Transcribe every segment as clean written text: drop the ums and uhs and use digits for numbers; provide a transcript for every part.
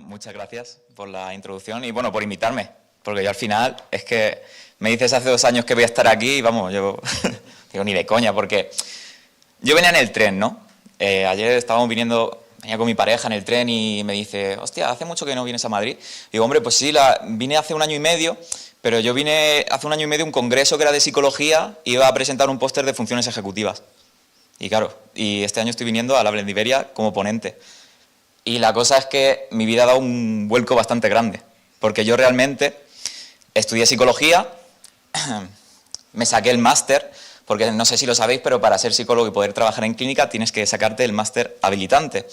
muchas gracias por la introducción y bueno, por invitarme, porque yo al final es que me dices hace 2 años que voy a estar aquí y vamos, yo digo ni de coña, porque yo venía en el tren, ¿no? Ayer venía con mi pareja en el tren y me dice, hostia, hace mucho que no vienes a Madrid. Digo, hombre, pues sí, vine hace 1 año y medio, pero yo vine hace 1 año y medio a un congreso que era de psicología y iba a presentar un póster de funciones ejecutivas. Y claro, y este año estoy viniendo a la Blendiveria como ponente. Y la cosa es que mi vida ha dado un vuelco bastante grande, porque yo realmente estudié psicología, me saqué el máster, porque no sé si lo sabéis, pero para ser psicólogo y poder trabajar en clínica tienes que sacarte el máster habilitante.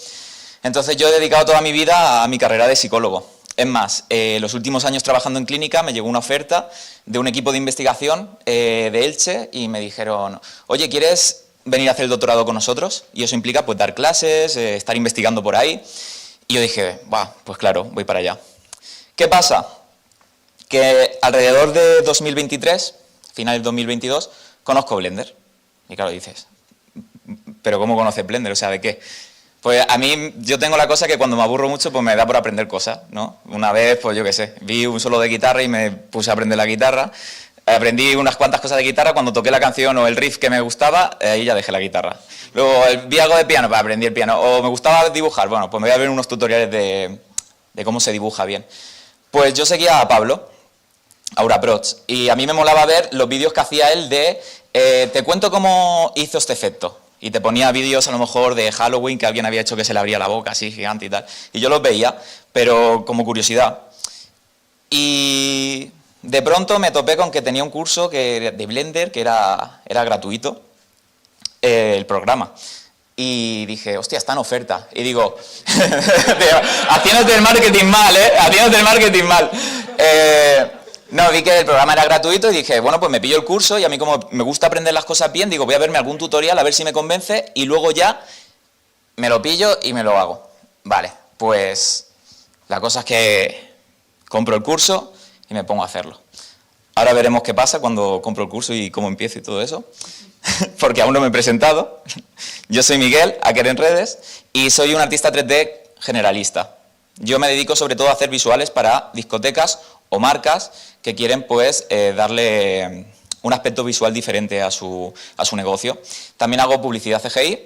Entonces yo he dedicado toda mi vida a mi carrera de psicólogo. Es más, los últimos años trabajando en clínica me llegó una oferta de un equipo de investigación de Elche y me dijeron, oye, ¿quieres venir a hacer el doctorado con nosotros? Y eso implica pues dar clases, estar investigando por ahí. Y yo dije, pues claro, voy para allá. ¿Qué pasa? Que alrededor de 2023, final del 2022, conozco Blender. Y claro, dices, ¿pero cómo conoces Blender? O sea, ¿de qué? Pues a mí, yo tengo la cosa que cuando me aburro mucho, pues me da por aprender cosas, ¿no? Una vez, pues yo qué sé, vi un solo de guitarra y me puse a aprender la guitarra. Aprendí unas cuantas cosas de guitarra, cuando toqué la canción o el riff que me gustaba, ahí ya dejé la guitarra. Luego vi algo de piano, pues aprendí el piano. O me gustaba dibujar, bueno, pues me voy a ver unos tutoriales de cómo se dibuja bien. Pues yo seguía a Pablo, Auraprots, y a mí me molaba ver los vídeos que hacía él de te cuento cómo hizo este efecto. Y te ponía vídeos a lo mejor de Halloween que alguien había hecho que se le abría la boca así gigante y tal. Y yo los veía, pero como curiosidad. Y de pronto me topé con que tenía un curso de Blender que era gratuito, el programa. Y dije, hostia, está en oferta. Y digo, haciéndote el marketing mal, haciéndote el marketing mal. No, vi que el programa era gratuito y dije, bueno, pues me pillo el curso y a mí como me gusta aprender las cosas bien, digo, voy a verme algún tutorial a ver si me convence y luego ya me lo pillo y me lo hago. Vale, pues la cosa es que compro el curso y me pongo a hacerlo. Ahora veremos qué pasa cuando compro el curso y cómo empiezo y todo eso, porque aún no me he presentado. Yo soy Miguel, hacker en redes, y soy un artista 3D generalista. Yo me dedico sobre todo a hacer visuales para discotecas o marcas que quieren pues darle un aspecto visual diferente a su negocio. También hago publicidad CGI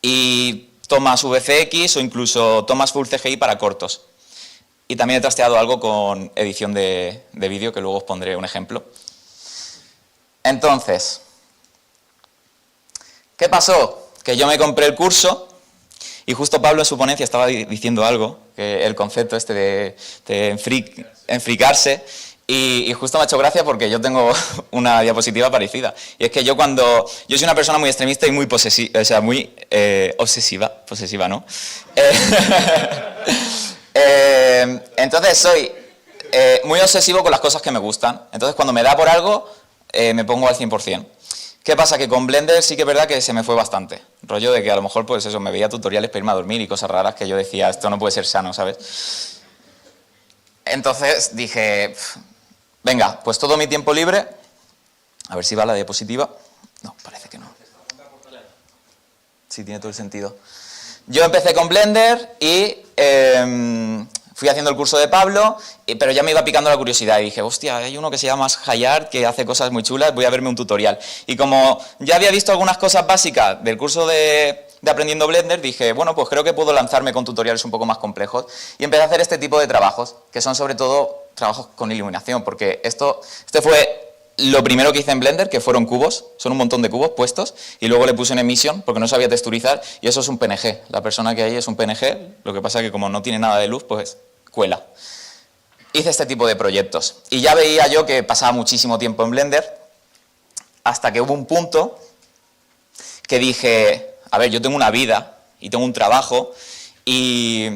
y tomas VFX o incluso tomas Full CGI para cortos. Y también he trasteado algo con edición de vídeo, que luego os pondré un ejemplo. Entonces, ¿qué pasó? Que yo me compré el curso y justo Pablo en su ponencia estaba diciendo algo, que el concepto este de enfricarse, y justo me ha hecho gracia porque yo tengo una diapositiva parecida. Y es que yo soy una persona muy extremista y muy posesiva, o sea, muy posesiva, ¿no? Entonces soy muy obsesivo con las cosas que me gustan. Entonces cuando me da por algo, me pongo al 100%. ¿Qué pasa? Que con Blender sí que es verdad que se me fue bastante. Rollo de que a lo mejor pues eso, me veía tutoriales para irme a dormir y cosas raras que yo decía, esto no puede ser sano, ¿sabes? Entonces dije, venga, pues todo mi tiempo libre, a ver si va la diapositiva. No, parece que no. Sí, tiene todo el sentido. Yo empecé con Blender y fui haciendo el curso de Pablo, pero ya me iba picando la curiosidad y dije, hostia, hay uno que se llama Hayart que hace cosas muy chulas, voy a verme un tutorial. Y como ya había visto algunas cosas básicas del curso de Aprendiendo Blender, dije, bueno, pues creo que puedo lanzarme con tutoriales un poco más complejos y empecé a hacer este tipo de trabajos, que son sobre todo trabajos con iluminación, porque este fue lo primero que hice en Blender, que fueron cubos, son un montón de cubos puestos, y luego le puse en Emission, porque no sabía texturizar, y eso es un PNG. La persona que hay es un PNG, lo que pasa es que como no tiene nada de luz, pues cuela. Hice este tipo de proyectos, y ya veía yo que pasaba muchísimo tiempo en Blender, hasta que hubo un punto que dije, a ver, yo tengo una vida, y tengo un trabajo, y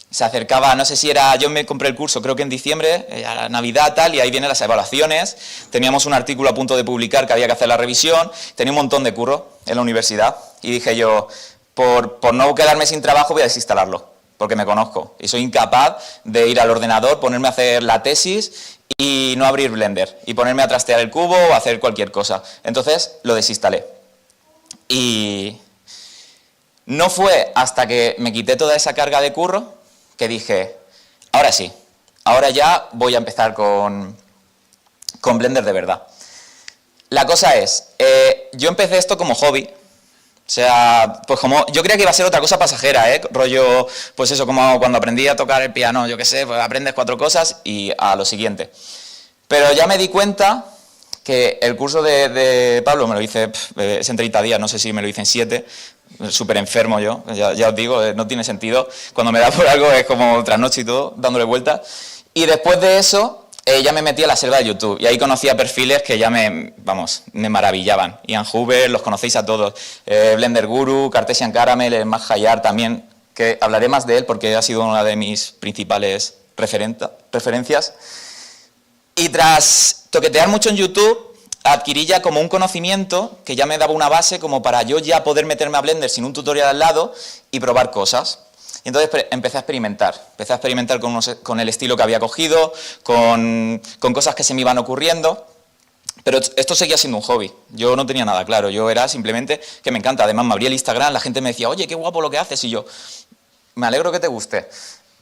se acercaba, no sé si era, yo me compré el curso creo que en diciembre, a la Navidad tal, y ahí vienen las evaluaciones, teníamos un artículo a punto de publicar que había que hacer la revisión, tenía un montón de curro en la universidad, y dije yo, por no quedarme sin trabajo voy a desinstalarlo, porque me conozco, y soy incapaz de ir al ordenador, ponerme a hacer la tesis y no abrir Blender, y ponerme a trastear el cubo o hacer cualquier cosa. Entonces lo desinstalé. Y no fue hasta que me quité toda esa carga de curro que dije, Ahora sí, ahora ya voy a empezar con Blender de verdad. La cosa es, yo empecé esto como hobby. O sea, pues como yo creía que iba a ser otra cosa pasajera, rollo, pues eso, como cuando aprendí a tocar el piano, yo qué sé, pues aprendes 4 cosas y a lo siguiente. Pero ya me di cuenta que el curso de Pablo me lo hice es en 30 días, no sé si me lo hice en 7, súper enfermo yo, ya os digo, no tiene sentido. Cuando me da por algo es como trasnoche y todo, dándole vueltas. Y después de eso ya me metí a la selva de YouTube y ahí conocía perfiles que ya me maravillaban. Ian Hoover, los conocéis a todos, Blender Guru, Cartesian Caramel, Matt Hayar también, que hablaré más de él porque ha sido una de mis principales referencias. Y tras toquetear mucho en YouTube, adquirí ya como un conocimiento que ya me daba una base como para yo ya poder meterme a Blender sin un tutorial al lado y probar cosas. Y entonces empecé a experimentar con el estilo que había cogido, con cosas que se me iban ocurriendo, pero esto seguía siendo un hobby, yo no tenía nada claro, yo era simplemente que me encanta, además me abría el Instagram, la gente me decía, oye, qué guapo lo que haces, y yo, me alegro que te guste.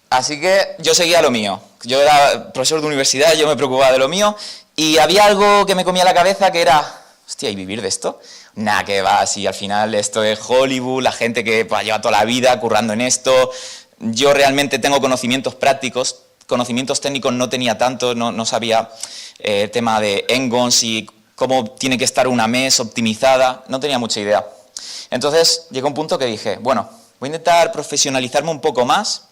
Así que yo seguía lo mío, yo era profesor de universidad, yo me preocupaba de lo mío, y había algo que me comía la cabeza que era, hostia, ¿y vivir de esto? Nah, que va, si al final esto es Hollywood, la gente que pues, lleva toda la vida currando en esto, yo realmente tengo conocimientos prácticos, conocimientos técnicos no tenía tanto, no sabía tema de Engons y cómo tiene que estar una MES optimizada, no tenía mucha idea. Entonces llegó un punto que dije, bueno, voy a intentar profesionalizarme un poco más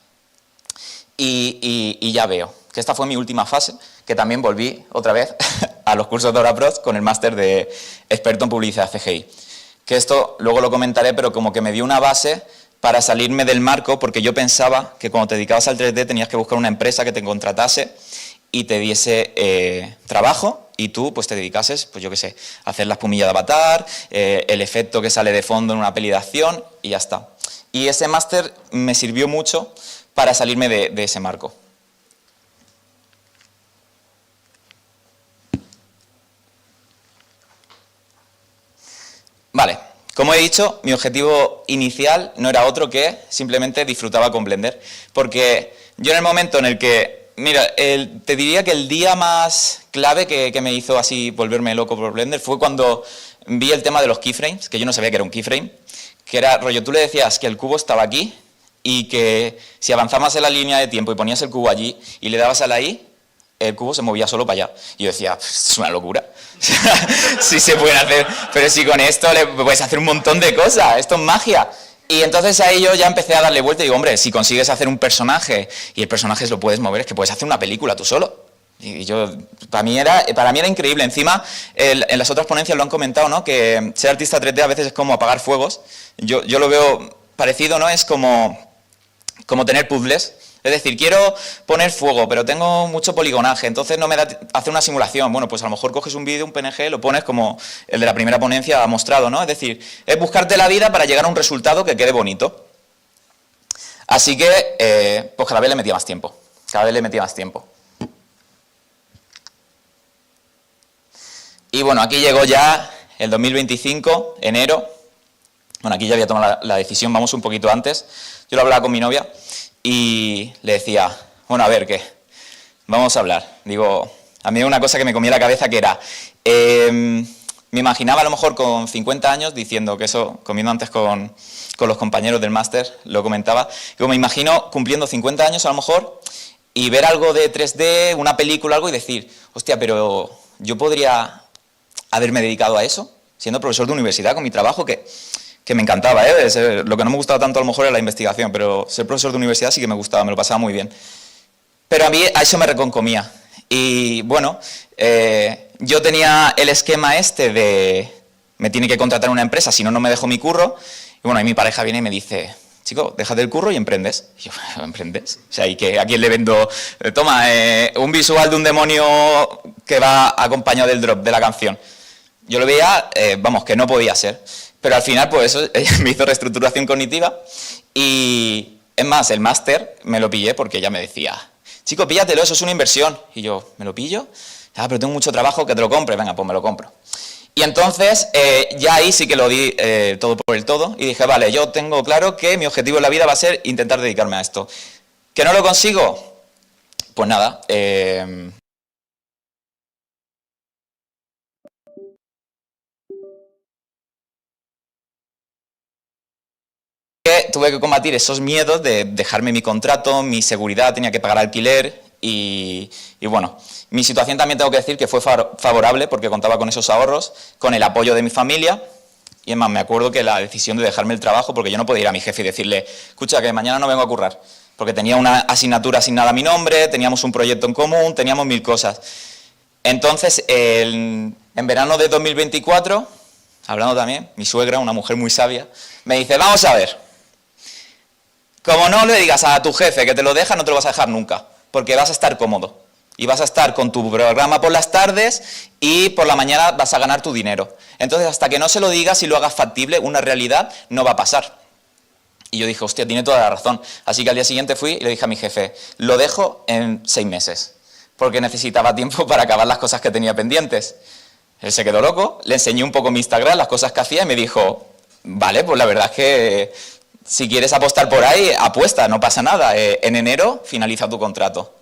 y ya veo, que esta fue mi última fase, que también volví otra vez a los cursos de Oraproz con el máster de experto en publicidad CGI. Que esto luego lo comentaré, pero como que me dio una base para salirme del marco, porque yo pensaba que cuando te dedicabas al 3D tenías que buscar una empresa que te contratase y te diese trabajo y tú pues te dedicases, pues yo qué sé, a hacer la espumilla de avatar, el efecto que sale de fondo en una peli de acción y ya está. Y ese máster me sirvió mucho para salirme de ese marco. Vale, como he dicho, mi objetivo inicial no era otro que simplemente disfrutaba con Blender, porque yo en el momento en el que, mira, te diría que el día más clave que me hizo así volverme loco por Blender fue cuando vi el tema de los keyframes, que yo no sabía que era un keyframe, que era rollo, tú le decías que el cubo estaba aquí y que si avanzabas en la línea de tiempo y ponías el cubo allí y le dabas a la I, el cubo se movía solo para allá. Y yo decía, es una locura. Sí se pueden hacer, pero si con esto le puedes hacer un montón de cosas, esto es magia. Y entonces ahí yo ya empecé a darle vuelta y digo, hombre, si consigues hacer un personaje y el personaje lo puedes mover, es que puedes hacer una película tú solo. Y yo, para mí era increíble. Encima, en las otras ponencias lo han comentado, ¿no? Que ser artista 3D a veces es como apagar fuegos. Yo lo veo parecido, ¿no? Es como tener puzzles. Es decir, quiero poner fuego, pero tengo mucho poligonaje, entonces no me da hacer una simulación. Bueno, pues a lo mejor coges un vídeo, un PNG, lo pones como el de la primera ponencia ha mostrado, ¿no? Es decir, es buscarte la vida para llegar a un resultado que quede bonito. Así que, pues cada vez le metía más tiempo. Y bueno, aquí llegó ya el 2025, enero. Bueno, aquí ya había tomado la decisión, vamos un poquito antes. Yo lo hablaba con mi novia y le decía, bueno, a ver, ¿qué? Vamos a hablar. Digo, a mí una cosa que me comía la cabeza que era, me imaginaba a lo mejor con 50 años diciendo que eso, comiendo antes con los compañeros del máster, lo comentaba, digo, me imagino cumpliendo 50 años a lo mejor y ver algo de 3D, una película, algo y decir, hostia, pero yo podría haberme dedicado a eso, siendo profesor de universidad con mi trabajo que me encantaba, lo que no me gustaba tanto a lo mejor era la investigación, pero ser profesor de universidad sí que me gustaba, me lo pasaba muy bien. Pero a mí a eso me reconcomía. Y bueno, yo tenía el esquema este de me tiene que contratar una empresa, si no, no me dejo mi curro. Y bueno, ahí mi pareja viene y me dice, chico, déjate el curro y emprendes. Y yo, ¿emprendes? O sea, ¿y qué? ¿A quién le vendo? Toma, un visual de un demonio que va acompañado del drop de la canción. Yo lo veía, vamos, que no podía ser. Pero al final, pues eso me hizo reestructuración cognitiva y, es más, el máster me lo pillé porque ella me decía, chico, píllatelo, eso es una inversión. Y yo, ¿me lo pillo? Ah, pero tengo mucho trabajo, que te lo compre. Venga, pues me lo compro. Y entonces, ya ahí sí que lo di todo por el todo y dije, vale, yo tengo claro que mi objetivo en la vida va a ser intentar dedicarme a esto. ¿Que no lo consigo? pues nada, tuve que combatir esos miedos de dejarme mi contrato, mi seguridad, tenía que pagar alquiler y bueno, mi situación también tengo que decir que fue favorable porque contaba con esos ahorros, con el apoyo de mi familia y es más, me acuerdo que la decisión de dejarme el trabajo, porque yo no podía ir a mi jefe y decirle, escucha, que mañana no vengo a currar, porque tenía una asignatura asignada a mi nombre, teníamos un proyecto en común, teníamos 1000 cosas. Entonces, en verano de 2024, hablando también, mi suegra, una mujer muy sabia, me dice, vamos a ver, como no le digas a tu jefe que te lo deja, no te lo vas a dejar nunca, porque vas a estar cómodo. Y vas a estar con tu programa por las tardes y por la mañana vas a ganar tu dinero. Entonces, hasta que no se lo digas y lo hagas factible, una realidad, no va a pasar. Y yo dije, hostia, tiene toda la razón. Así que al día siguiente fui y le dije a mi jefe, lo dejo en 6 meses, porque necesitaba tiempo para acabar las cosas que tenía pendientes. Él se quedó loco, le enseñé un poco mi Instagram, las cosas que hacía y me dijo, vale, pues la verdad es que si quieres apostar por ahí, apuesta, no pasa nada. En enero finaliza tu contrato.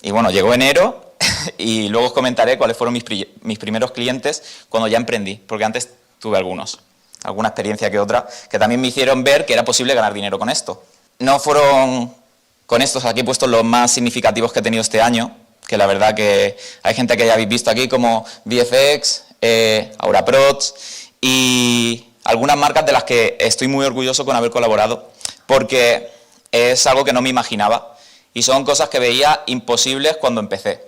Y bueno, llegó enero y luego os comentaré cuáles fueron mis primeros clientes cuando ya emprendí, porque antes tuve alguna experiencia que otra, que también me hicieron ver que era posible ganar dinero con esto. No fueron con estos aquí puestos los más significativos que he tenido este año, que la verdad que hay gente que ya habéis visto aquí como VFX, Auraprots y algunas marcas de las que estoy muy orgulloso con haber colaborado, porque es algo que no me imaginaba. Y son cosas que veía imposibles cuando empecé.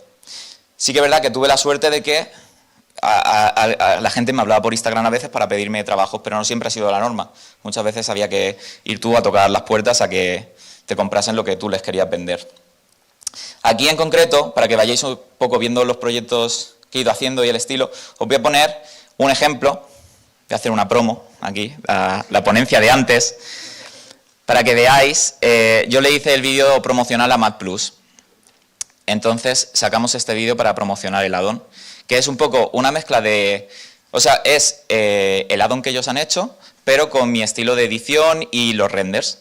Sí que es verdad que tuve la suerte de que la gente me hablaba por Instagram a veces para pedirme trabajos, pero no siempre ha sido la norma. Muchas veces había que ir tú a tocar las puertas a que te comprasen lo que tú les querías vender. Aquí en concreto, para que vayáis un poco viendo los proyectos que he ido haciendo y el estilo, os voy a poner un ejemplo. Voy a hacer una promo aquí, la ponencia de antes. Para que veáis, yo le hice el vídeo promocional a MadPlus. Entonces sacamos este vídeo para promocionar el add-on, que es un poco una mezcla de... O sea, es el add-on que ellos han hecho, pero con mi estilo de edición y los renders.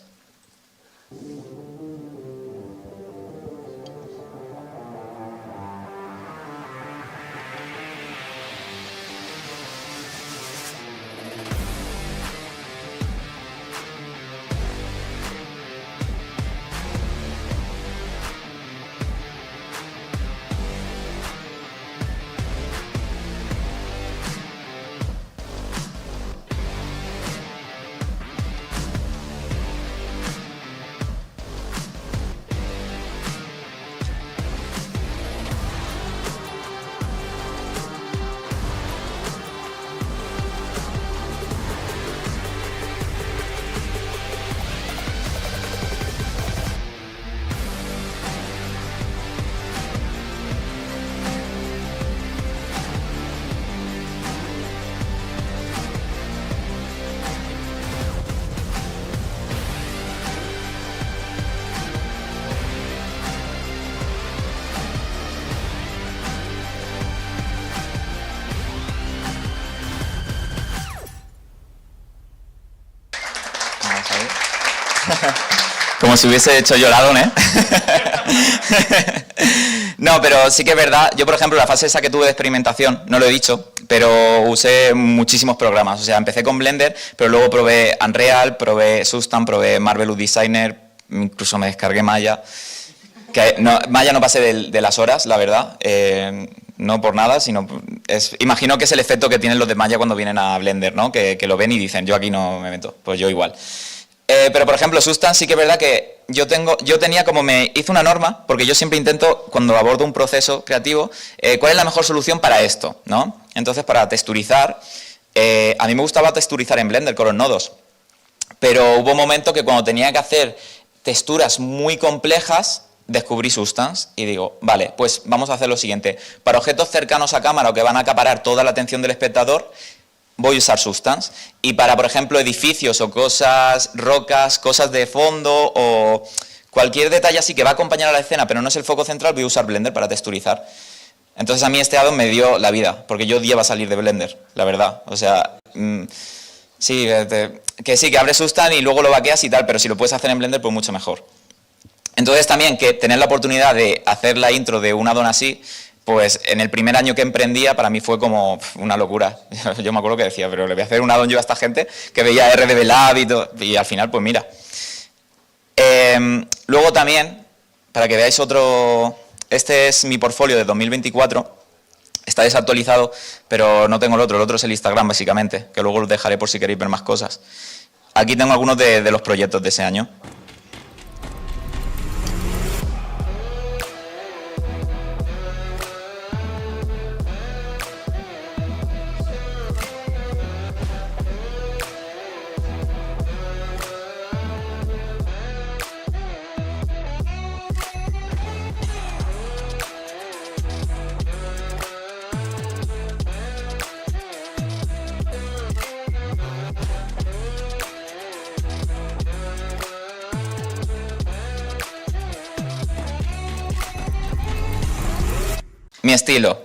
Como si hubiese hecho yo el add-on, ¿eh? No, pero sí que es verdad. Yo, por ejemplo, la fase esa que tuve de experimentación, no lo he dicho, pero usé muchísimos programas. O sea, empecé con Blender, pero luego probé Unreal, probé Substance, probé Marvelous Designer, incluso me descargué Maya. Maya no pasé de las horas, la verdad. No por nada, sino... imagino que es el efecto que tienen los de Maya cuando vienen a Blender, ¿no? Que lo ven y dicen, yo aquí no me meto. Pues yo igual. Pero, por ejemplo, Substance sí que es verdad que yo tenía como me hice una norma, porque yo siempre intento, cuando abordo un proceso creativo, ¿cuál es la mejor solución para esto? ¿No? Entonces, para texturizar, a mí me gustaba texturizar en Blender con los nodos, pero hubo un momento que cuando tenía que hacer texturas muy complejas, descubrí Substance y digo, vale, pues vamos a hacer lo siguiente. Para objetos cercanos a cámara o que van a acaparar toda la atención del espectador, voy a usar Substance. Y para, por ejemplo, edificios o cosas, rocas, cosas de fondo o cualquier detalle así que va a acompañar a la escena, pero no es el foco central, voy a usar Blender para texturizar. Entonces a mí este add-on me dio la vida, porque yo odiaba salir de Blender, la verdad. O sea, sí, que abres Substance y luego lo vaqueas y tal, pero si lo puedes hacer en Blender, pues mucho mejor. Entonces también que tener la oportunidad de hacer la intro de un addon así, pues en el primer año que emprendía para mí fue como una locura. Yo me acuerdo que decía, pero le voy a hacer un addon yo a esta gente que veía RDB Lab y todo, y al final pues mira. Luego también, para que veáis otro, este es mi portfolio de 2024, está desactualizado, pero no tengo el otro es el Instagram básicamente, que luego os dejaré por si queréis ver más cosas. Aquí tengo algunos de los proyectos de ese año. Mi estilo,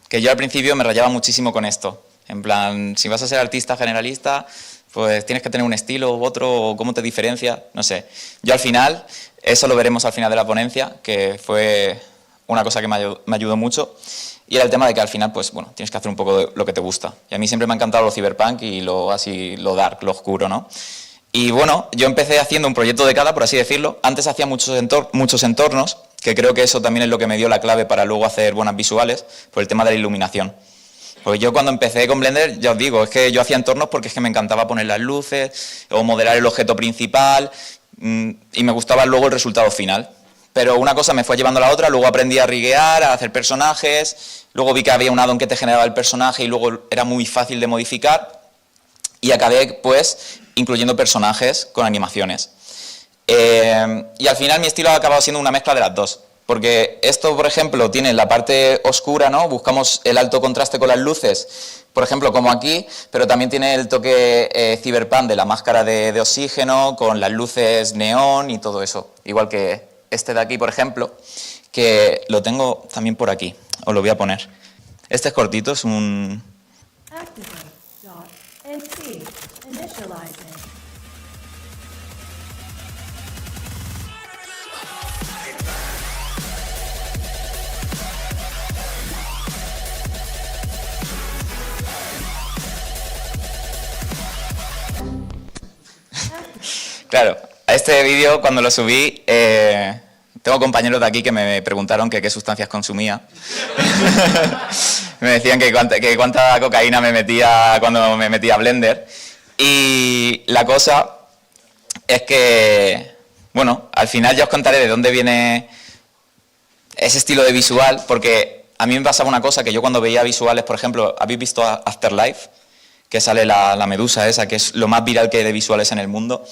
que yo al principio me rayaba muchísimo con esto. En plan, si vas a ser artista generalista, pues tienes que tener un estilo u otro, o cómo te diferencia, no sé. Yo al final, eso lo veremos al final de la ponencia, que fue una cosa que me ayudó mucho, y era el tema de que al final, pues bueno, tienes que hacer un poco de lo que te gusta. Y a mí siempre me ha encantado lo cyberpunk y lo dark, lo oscuro, ¿no? Y bueno, yo empecé haciendo un proyecto de cada, por así decirlo. Antes hacía muchos entornos, que creo que eso también es lo que me dio la clave para luego hacer buenas visuales, por el tema de la iluminación. Porque yo cuando empecé con Blender, ya os digo, es que yo hacía entornos porque es que me encantaba poner las luces o modelar el objeto principal y me gustaba luego el resultado final. Pero una cosa me fue llevando a la otra, luego aprendí a riguear, a hacer personajes, luego vi que había un addon que te generaba el personaje y luego era muy fácil de modificar y acabé pues incluyendo personajes con animaciones. Y al final mi estilo ha acabado siendo una mezcla de las dos, porque esto, por ejemplo, tiene la parte oscura, ¿no? Buscamos el alto contraste con las luces, por ejemplo, como aquí, pero también tiene el toque cyberpunk de la máscara de oxígeno, con las luces neón y todo eso. Igual que este de aquí, por ejemplo, que lo tengo también por aquí, os lo voy a poner. Este es cortito, es un... Claro, a este vídeo cuando lo subí, tengo compañeros de aquí que me preguntaron que qué sustancias consumía. Me decían que cuánta cocaína me metía cuando me metía a Blender. Y la cosa es que, bueno, al final ya os contaré de dónde viene ese estilo de visual, porque a mí me pasaba una cosa, que yo cuando veía visuales, por ejemplo, ¿habéis visto Afterlife? Que sale la medusa esa, que es lo más viral que hay de visuales en el mundo.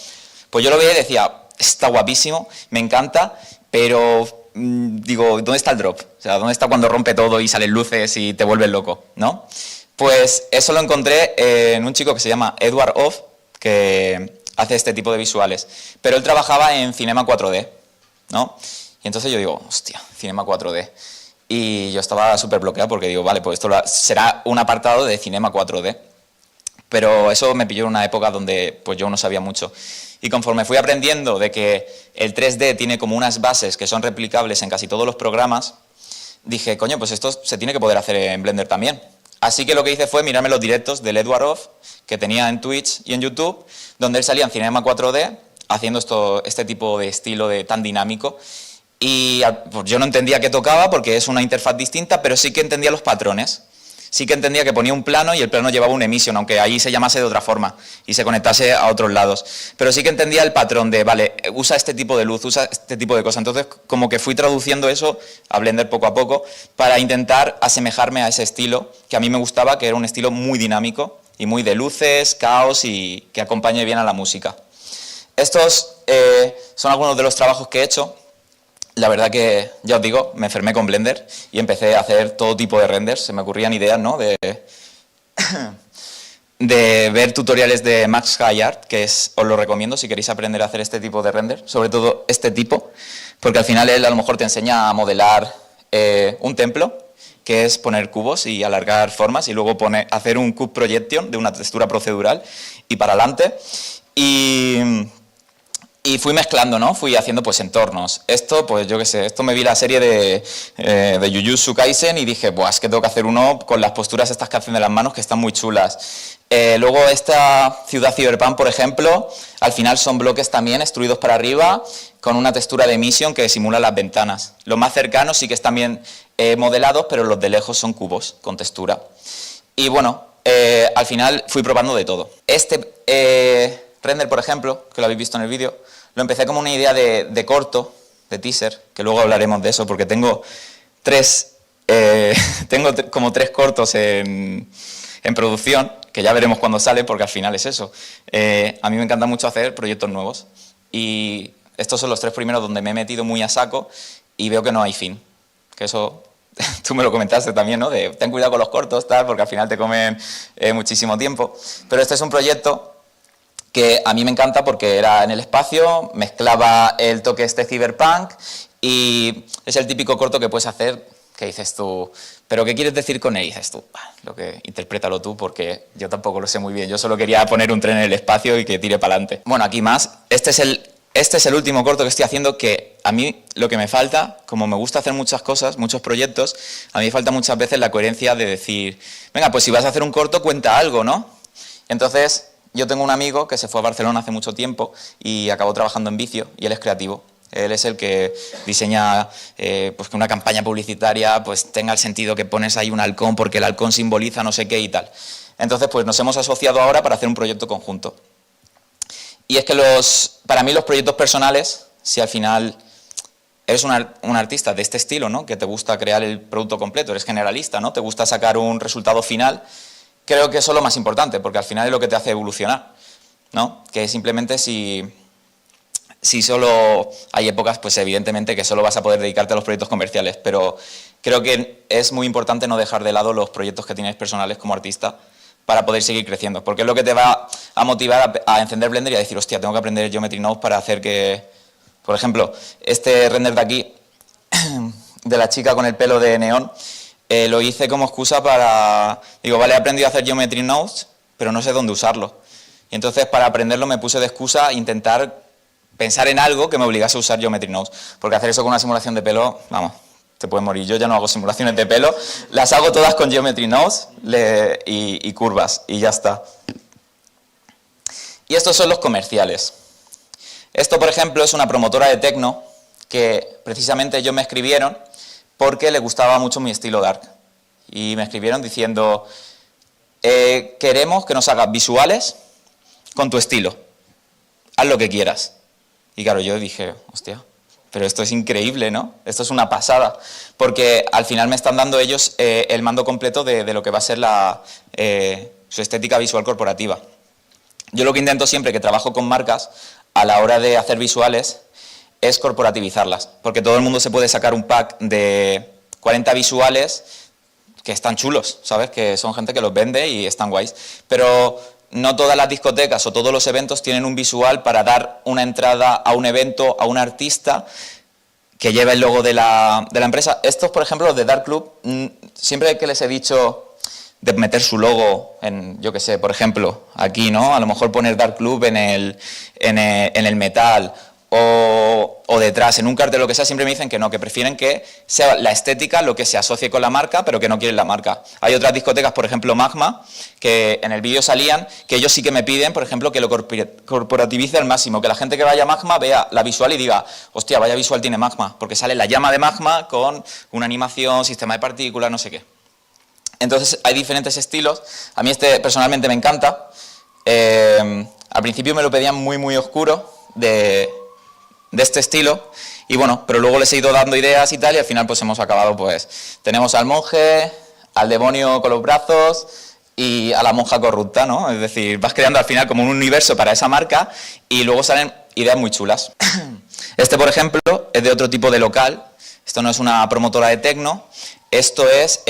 Pues yo lo veía y decía, está guapísimo, me encanta, pero digo, ¿dónde está el drop? O sea, ¿dónde está cuando rompe todo y salen luces y te vuelves loco, ¿no? Pues eso lo encontré en un chico que se llama Edward Off, que hace este tipo de visuales, pero él trabajaba en Cinema 4D, ¿no? Y entonces yo digo, hostia, Cinema 4D. Y yo estaba súper bloqueado porque digo, vale, pues esto será un apartado de Cinema 4D. Pero eso me pilló en una época donde pues yo no sabía mucho. Y conforme fui aprendiendo de que el 3D tiene como unas bases que son replicables en casi todos los programas, dije, coño, pues esto se tiene que poder hacer en Blender también. Así que lo que hice fue mirarme los directos del Edward Off, que tenía en Twitch y en YouTube, donde él salía en Cinema 4D, haciendo este tipo de estilo tan dinámico. Y pues yo no entendía qué tocaba porque es una interfaz distinta, pero sí que entendía los patrones. Sí que entendía que ponía un plano y el plano llevaba un emission, aunque ahí se llamase de otra forma y se conectase a otros lados. Pero sí que entendía el patrón de, vale, usa este tipo de luz, usa este tipo de cosas. Entonces, como que fui traduciendo eso a Blender poco a poco para intentar asemejarme a ese estilo que a mí me gustaba, que era un estilo muy dinámico y muy de luces, caos y que acompañe bien a la música. Estos son algunos de los trabajos que he hecho. La verdad que, ya os digo, me enfermé con Blender y empecé a hacer todo tipo de renders. Se me ocurrían ideas, ¿no?, de ver tutoriales de Max Hayart, que os lo recomiendo si queréis aprender a hacer este tipo de render, sobre todo este tipo, porque al final él a lo mejor te enseña a modelar un templo, que es poner cubos y alargar formas, y luego hacer un cube projection de una textura procedural y para adelante. Y Y fui mezclando, ¿no? Fui haciendo pues entornos. Esto, pues yo qué sé, esto me vi la serie de Jujutsu Kaisen y dije, pues es que tengo que hacer uno con las posturas estas que hacen de las manos que están muy chulas. Luego esta ciudad Cyberpunk, por ejemplo, al final son bloques también extruidos para arriba con una textura de Mission que simula las ventanas. Los más cercanos sí que están bien modelados, pero los de lejos son cubos con textura. Y bueno, al final fui probando de todo. Este render, por ejemplo, que lo habéis visto en el vídeo, lo empecé como una idea de corto, de teaser, que luego hablaremos de eso, porque tengo como tres cortos en producción, que ya veremos cuándo salen, porque al final es eso. A mí me encanta mucho hacer proyectos nuevos, y estos son los tres primeros donde me he metido muy a saco, y veo que no hay fin, que eso... Tú me lo comentaste también, ¿no? De ten cuidado con los cortos, tal, porque al final te comen muchísimo tiempo. Pero este es un proyecto que a mí me encanta porque era en el espacio, mezclaba el toque cyberpunk y es el típico corto que puedes hacer que dices tú, ¿pero qué quieres decir con él? Y dices tú, lo que interprétalo tú porque yo tampoco lo sé muy bien, yo solo quería poner un tren en el espacio y que tire para adelante. Bueno, aquí más, este es el último corto que estoy haciendo, que a mí lo que me falta, como me gusta hacer muchas cosas, muchos proyectos, a mí me falta muchas veces la coherencia de decir, venga, pues si vas a hacer un corto, cuenta algo, ¿no? Entonces... Yo tengo un amigo que se fue a Barcelona hace mucho tiempo y acabó trabajando en Vicio, y él es creativo. Él es el que diseña pues que una campaña publicitaria pues tenga el sentido que pones ahí un halcón porque el halcón simboliza no sé qué y tal. Entonces pues nos hemos asociado ahora para hacer un proyecto conjunto. Y es que para mí los proyectos personales, si al final eres un artista de este estilo, ¿no? Que te gusta crear el producto completo, eres generalista, ¿no? Te gusta sacar un resultado final, creo que eso es lo más importante, porque al final es lo que te hace evolucionar, ¿no? Que simplemente si solo hay épocas, pues evidentemente que solo vas a poder dedicarte a los proyectos comerciales, pero creo que es muy importante no dejar de lado los proyectos que tienes personales como artista para poder seguir creciendo, porque es lo que te va a motivar a encender Blender y a decir, hostia, tengo que aprender Geometry Nodes para hacer que, por ejemplo, este render de aquí, de la chica con el pelo de neón, lo hice como excusa para... Digo, vale, he aprendido a hacer Geometry Nodes, pero no sé dónde usarlo. Y entonces, para aprenderlo, me puse de excusa a intentar pensar en algo que me obligase a usar Geometry Nodes. Porque hacer eso con una simulación de pelo, vamos, te puedes morir. Yo ya no hago simulaciones de pelo, las hago todas con Geometry Nodes y curvas, y ya está. Y estos son los comerciales. Esto, por ejemplo, es una promotora de techno que precisamente ellos me escribieron porque les gustaba mucho mi estilo dark. Y me escribieron diciendo, queremos que nos hagas visuales con tu estilo. Haz lo que quieras. Y claro, yo dije, hostia, pero esto es increíble, ¿no? Esto es una pasada. Porque al final me están dando ellos el mando completo de lo que va a ser su estética visual corporativa. Yo lo que intento siempre que trabajo con marcas, a la hora de hacer visuales, es corporativizarlas, porque todo el mundo se puede sacar un pack de 40 visuales que están chulos, ¿sabes? Que son gente que los vende y están guays, pero no todas las discotecas o todos los eventos tienen un visual para dar una entrada a un evento, a un artista que lleve el logo de la empresa. Estos, por ejemplo, los de Dark Club, siempre que les he dicho de meter su logo en, yo qué sé, por ejemplo, aquí, ¿no? A lo mejor poner Dark Club en el metal, o detrás, en un cartel, lo que sea, siempre me dicen que no, que prefieren que sea la estética lo que se asocie con la marca, pero que no quieren la marca. Hay otras discotecas, por ejemplo Magma, que en el vídeo salían, que ellos sí que me piden, por ejemplo, que lo corporativice al máximo, que la gente que vaya a Magma vea la visual y diga, hostia, vaya visual tiene Magma, porque sale la llama de Magma con una animación, sistema de partículas, no sé qué. Entonces hay diferentes estilos, a mí este personalmente me encanta. Al principio me lo pedían muy muy oscuro, de este estilo, y bueno, pero luego les he ido dando ideas y tal, y al final pues hemos acabado, pues, tenemos al monje, al demonio con los brazos y a la monja corrupta, ¿no? Es decir, vas creando al final como un universo para esa marca y luego salen ideas muy chulas. Este, por ejemplo, es de otro tipo de local, esto no es una promotora de techno, esto es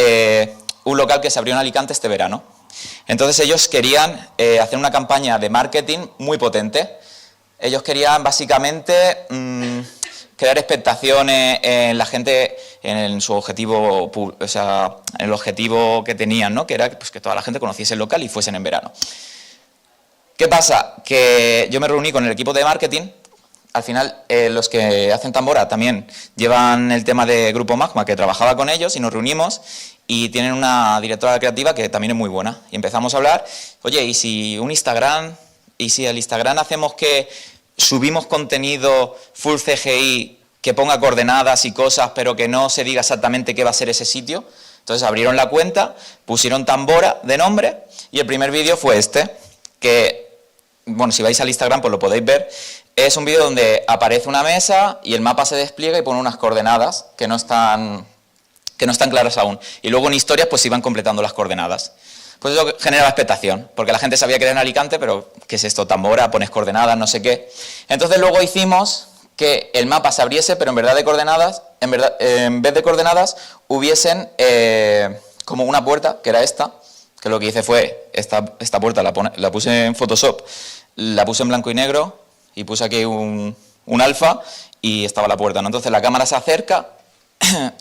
un local que se abrió en Alicante este verano. Entonces ellos querían hacer una campaña de marketing muy potente. Ellos querían básicamente crear expectaciones en la gente, en su objetivo, o sea, en el objetivo que tenían, ¿no? Que era pues, que toda la gente conociese el local y fuesen en verano. ¿Qué pasa? Que yo me reuní con el equipo de marketing al final los que hacen Tambora también llevan el tema de Grupo Magma, que trabajaba con ellos y nos reunimos y tienen una directora creativa que también es muy buena. Y empezamos a hablar, oye, ¿y si un Instagram? ¿Y si al Instagram hacemos que subimos contenido full CGI que ponga coordenadas y cosas, pero que no se diga exactamente qué va a ser ese sitio? Entonces abrieron la cuenta, pusieron Tambora de nombre y el primer vídeo fue este, que, bueno, si vais al Instagram pues lo podéis ver. Es un vídeo donde aparece una mesa y el mapa se despliega y pone unas coordenadas que no están claras aún. Y luego en historias pues se iban completando las coordenadas. Pues eso generaba expectación, porque la gente sabía que era en Alicante, pero ¿qué es esto? Tambora, pones coordenadas, no sé qué. Entonces luego hicimos que el mapa se abriese, pero en verdad de coordenadas, en vez de coordenadas, hubiesen como una puerta, que era esta, que lo que hice fue, esta puerta la puse en Photoshop, la puse en blanco y negro, y puse aquí un alfa, y estaba la puerta, ¿no? Entonces la cámara se acerca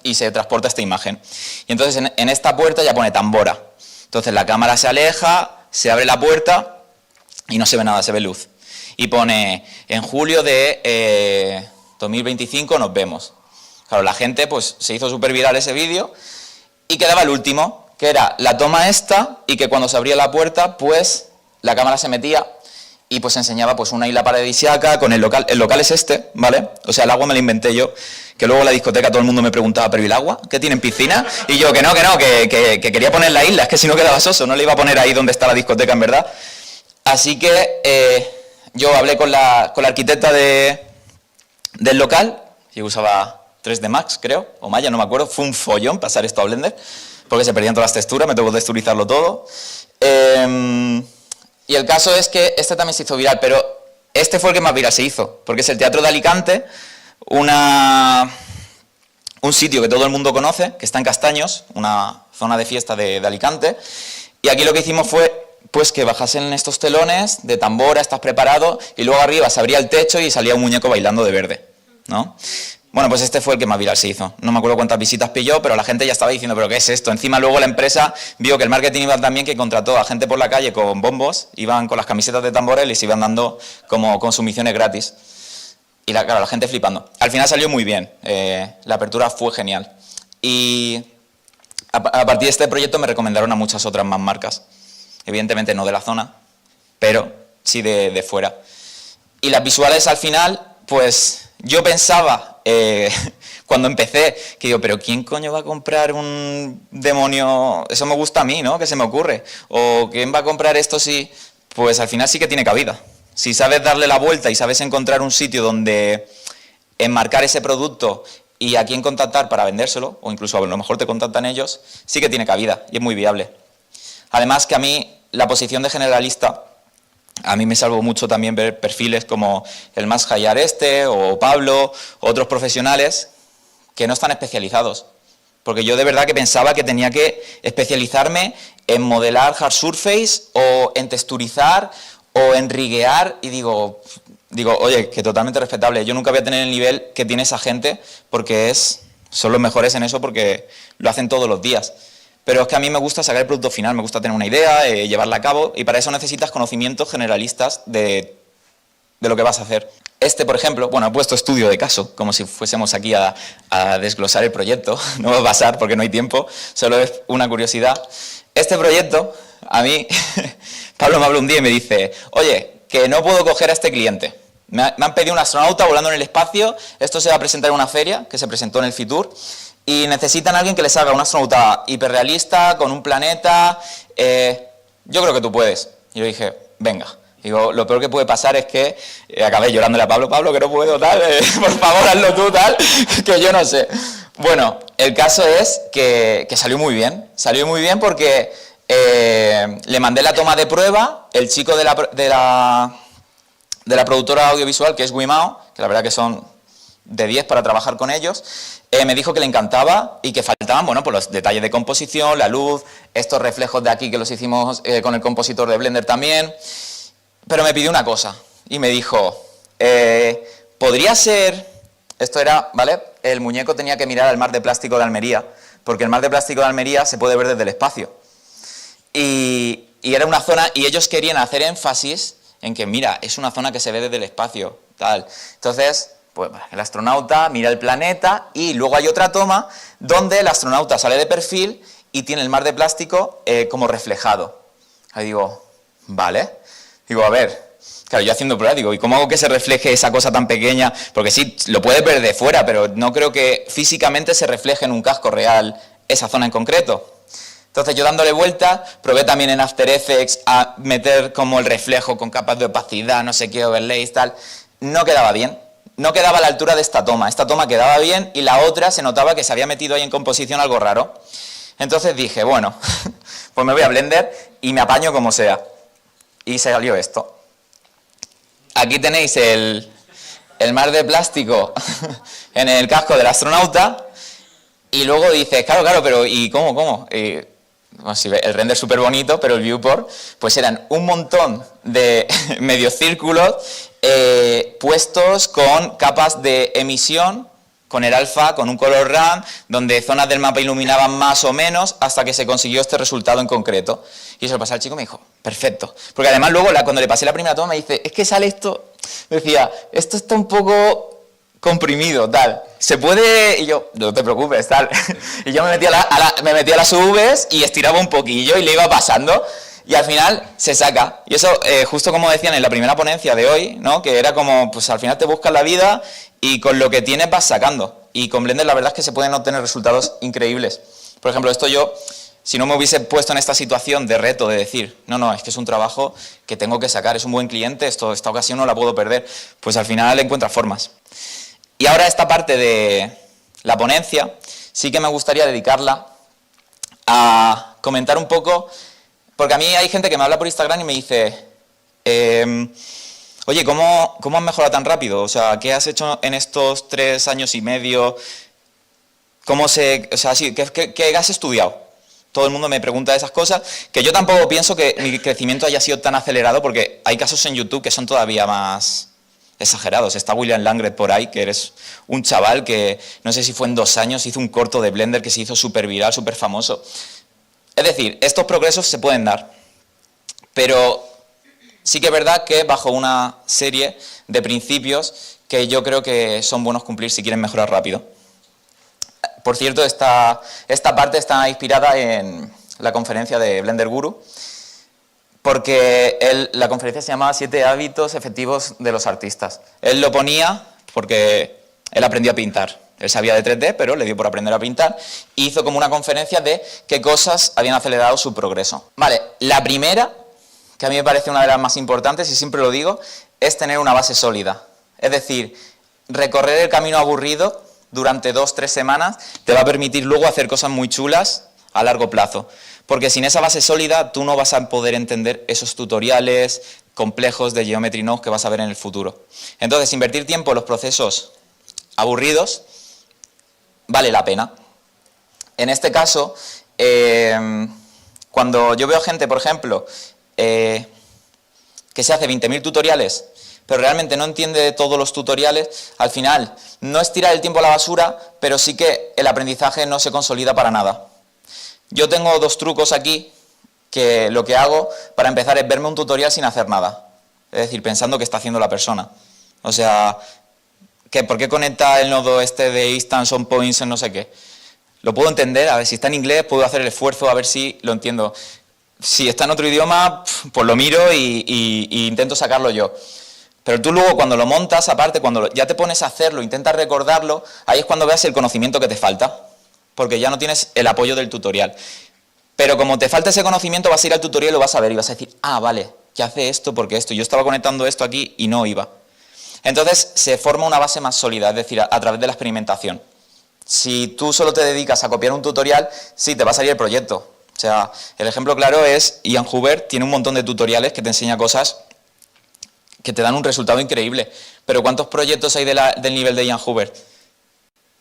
y se transporta esta imagen. Y entonces en esta puerta ya pone Tambora. Entonces la cámara se aleja, se abre la puerta y no se ve nada, se ve luz. Y pone, en julio de 2025 nos vemos. Claro, la gente pues se hizo súper viral ese vídeo y quedaba el último, que era la toma esta y que cuando se abría la puerta pues la cámara se metía y pues enseñaba pues una isla paradisíaca con el local. El local es este, ¿vale? O sea, el agua me la inventé yo, que luego en la discoteca todo el mundo me preguntaba, ¿pero y el agua? ¿Qué tienen piscina? Y yo, que quería poner la isla, es que si no quedaba soso, no le iba a poner ahí donde está la discoteca en verdad. Así que yo hablé con la arquitecta del local, yo usaba 3D Max, creo, o Maya, no me acuerdo, fue un follón pasar esto a Blender, porque se perdían todas las texturas, me tocó texturizarlo todo. Y el caso es que este también se hizo viral, pero este fue el que más viral se hizo, porque es el Teatro de Alicante, un sitio que todo el mundo conoce, que está en Castaños, una zona de fiesta de Alicante, y aquí lo que hicimos fue pues que bajasen estos telones de Tambora, estás preparado, y luego arriba se abría el techo y salía un muñeco bailando de verde, ¿no? Bueno, pues este fue el que más viral se hizo. No me acuerdo cuántas visitas pilló, pero la gente ya estaba diciendo, ¿pero qué es esto? Encima luego la empresa vio que el marketing iba también, que contrató a gente por la calle con bombos, iban con las camisetas de Tambora y les iban dando como consumiciones gratis. Y claro, la gente flipando. Al final salió muy bien, la apertura fue genial. Y a partir de este proyecto me recomendaron a muchas otras más marcas. Evidentemente no de la zona, pero sí de fuera. Y las visuales al final, pues yo pensaba, cuando empecé, que digo, pero ¿quién coño va a comprar un demonio? Eso me gusta a mí, ¿no? ¿Qué se me ocurre? ¿O quién va a comprar esto si...? Pues al final sí que tiene cabida. Si sabes darle la vuelta y sabes encontrar un sitio donde enmarcar ese producto y a quién contactar para vendérselo, o incluso a lo mejor te contactan ellos, sí que tiene cabida y es muy viable. Además que a mí la posición de generalista, a mí me salvó mucho también ver perfiles como el Más Hayar o Pablo, otros profesionales que no están especializados. Porque yo de verdad que pensaba que tenía que especializarme en modelar hard surface o en texturizar o en riguear y digo, oye, que totalmente respetable. Yo nunca voy a tener el nivel que tiene esa gente porque son los mejores en eso porque lo hacen todos los días. Pero es que a mí me gusta sacar el producto final, me gusta tener una idea, llevarla a cabo y para eso necesitas conocimientos generalistas de lo que vas a hacer. Por ejemplo, bueno, he puesto estudio de caso, como si fuésemos aquí a desglosar el proyecto, no va a pasar porque no hay tiempo, solo es una curiosidad. Este proyecto, a mí, Pablo me habló un día y me dice, oye, que no puedo coger a este cliente. Me han pedido un astronauta volando en el espacio, esto se va a presentar en una feria, que se presentó en el Fitur, y necesitan a alguien que les haga un astronauta hiperrealista, con un planeta, yo creo que tú puedes. Y yo dije, venga. Digo, lo peor que puede pasar es que acabé llorándole a Pablo, que no puedo, tal, por favor, hazlo tú, tal, que yo no sé. Bueno, el caso es que salió muy bien porque le mandé la toma de prueba, el chico de la productora audiovisual, que es Wimao, que la verdad que son de 10 para trabajar con ellos, me dijo que le encantaba y que faltaban, bueno, pues los detalles de composición, la luz, estos reflejos de aquí que los hicimos con el compositor de Blender también. Pero me pidió una cosa y me dijo, podría ser, esto era, ¿vale? El muñeco tenía que mirar al mar de plástico de Almería, porque el mar de plástico de Almería se puede ver desde el espacio. Y era una zona, y ellos querían hacer énfasis en que, mira, es una zona que se ve desde el espacio. tal. Entonces, pues el astronauta mira el planeta y luego hay otra toma donde el astronauta sale de perfil y tiene el mar de plástico como reflejado. Ahí digo, vale. Digo, a ver, claro, yo haciendo pruebas, digo, ¿y cómo hago que se refleje esa cosa tan pequeña? Porque sí, lo puedes ver de fuera, pero no creo que físicamente se refleje en un casco real esa zona en concreto. Entonces yo dándole vuelta, probé también en After Effects a meter como el reflejo con capas de opacidad, no sé qué, overlays, tal. No quedaba bien, no quedaba a la altura de esta toma. Esta toma quedaba bien y la otra se notaba que se había metido ahí en composición algo raro. Entonces dije, bueno, pues me voy a Blender y me apaño como sea. Y salió esto. Aquí tenéis el mar de plástico en el casco del astronauta y luego dices, claro, pero ¿y cómo? Bueno, sí, el render súper bonito, pero el viewport, pues eran un montón de medios círculos puestos con capas de emisión, con el alfa, con un color RAM, donde zonas del mapa iluminaban más o menos, hasta que se consiguió este resultado en concreto. Y eso lo pasé al chico y me dijo, perfecto. Porque además luego, cuando le pasé la primera toma, me dice, es que sale esto, me decía, esto está un poco comprimido, tal. ¿Se puede? Y yo, no te preocupes, tal. Y yo me metía a las UVs y estiraba un poquillo y le iba pasando. Y al final se saca. Y eso, justo como decían en la primera ponencia de hoy, ¿no? Que era como, pues al final te buscas la vida y con lo que tienes vas sacando. Y con Blender la verdad es que se pueden obtener resultados increíbles. Por ejemplo, esto yo, si no me hubiese puesto en esta situación de reto, de decir, no, es que es un trabajo que tengo que sacar, es un buen cliente, esta ocasión no la puedo perder, pues al final encuentras formas. Y ahora esta parte de la ponencia, sí que me gustaría dedicarla a comentar un poco, porque a mí hay gente que me habla por Instagram y me dice, oye, ¿cómo has mejorado tan rápido? O sea, ¿qué has hecho en estos 3 años y medio? ¿Qué has estudiado? Todo el mundo me pregunta esas cosas, que yo tampoco pienso que mi crecimiento haya sido tan acelerado, porque hay casos en YouTube que son todavía más exagerados. Está William Langred por ahí, que eres un chaval que, no sé si fue en 2 años, hizo un corto de Blender que se hizo súper viral, súper famoso. Es decir, estos progresos se pueden dar, pero sí que es verdad que bajo una serie de principios que yo creo que son buenos cumplir si quieren mejorar rápido. Por cierto, esta parte está inspirada en la conferencia de Blender Guru, porque la conferencia se llamaba 7 hábitos efectivos de los artistas. Él lo ponía porque él aprendió a pintar. Él sabía de 3D, pero le dio por aprender a pintar. Y hizo como una conferencia de qué cosas habían acelerado su progreso. Vale, la primera, que a mí me parece una de las más importantes, y siempre lo digo, es tener una base sólida. Es decir, recorrer el camino aburrido durante 2-3 semanas te va a permitir luego hacer cosas muy chulas a largo plazo. Porque sin esa base sólida tú no vas a poder entender esos tutoriales complejos de Geometry Node que vas a ver en el futuro. Entonces, invertir tiempo en los procesos aburridos vale la pena. En este caso, cuando yo veo gente, por ejemplo, que se hace 20.000 tutoriales, pero realmente no entiende todos los tutoriales, al final no es tirar el tiempo a la basura, pero sí que el aprendizaje no se consolida para nada. Yo tengo 2 trucos aquí, que lo que hago para empezar es verme un tutorial sin hacer nada. Es decir, pensando que está haciendo la persona. O sea, ¿por qué conecta el nodo este de instance on points en no sé qué? Lo puedo entender, a ver si está en inglés, puedo hacer el esfuerzo a ver si lo entiendo. Si está en otro idioma, pues lo miro y intento sacarlo yo. Pero tú luego cuando lo montas, aparte, cuando ya te pones a hacerlo, intentas recordarlo, ahí es cuando veas el conocimiento que te falta. Porque ya no tienes el apoyo del tutorial. Pero como te falta ese conocimiento, vas a ir al tutorial y lo vas a ver y vas a decir, ah, vale, que hace esto porque esto. Yo estaba conectando esto aquí y no iba. Entonces se forma una base más sólida, es decir, a través de la experimentación. Si tú solo te dedicas a copiar un tutorial, sí, te va a salir el proyecto. O sea, el ejemplo claro es Ian Huber, tiene un montón de tutoriales que te enseña cosas que te dan un resultado increíble. Pero ¿cuántos proyectos hay del nivel de Ian Huber?